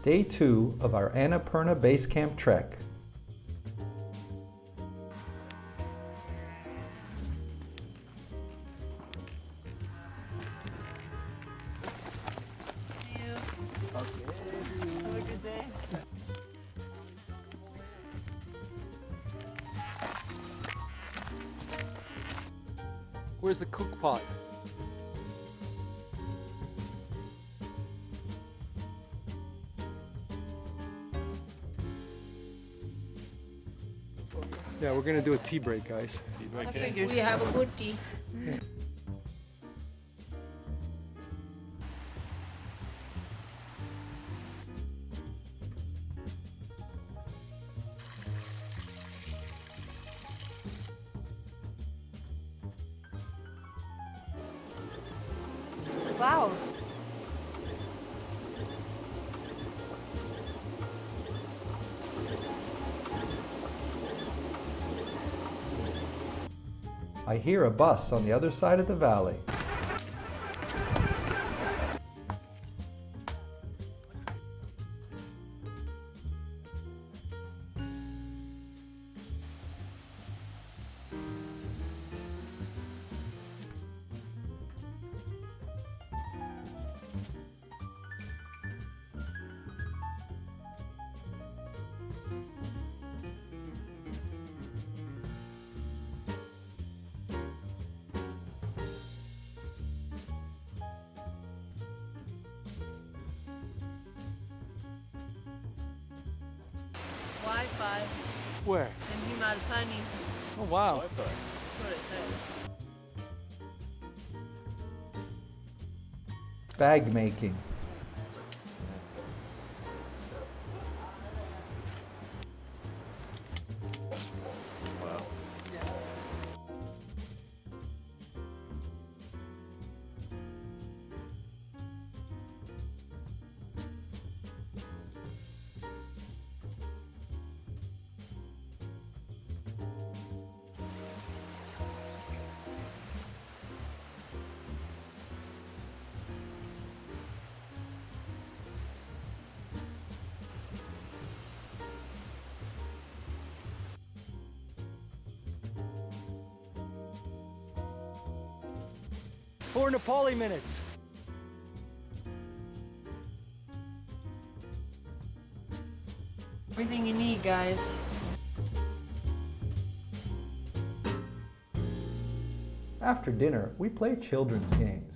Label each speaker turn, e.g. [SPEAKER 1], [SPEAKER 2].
[SPEAKER 1] Day 2 of our Annapurna Base Camp trek.
[SPEAKER 2] See you. Okay. Have a good day.
[SPEAKER 3] Where's the cook pot? Yeah, we're gonna do a tea break, guys.
[SPEAKER 2] I think we have a good tea. Wow.
[SPEAKER 1] I hear a bus on the other side of the valley.
[SPEAKER 2] Wi-Fi
[SPEAKER 3] Where?
[SPEAKER 2] in Himalpani.
[SPEAKER 3] Oh wow.
[SPEAKER 2] That's what it says.
[SPEAKER 1] Bag making.
[SPEAKER 3] Four Nepali minutes.
[SPEAKER 2] Everything you need, guys.
[SPEAKER 1] After dinner, we play children's games.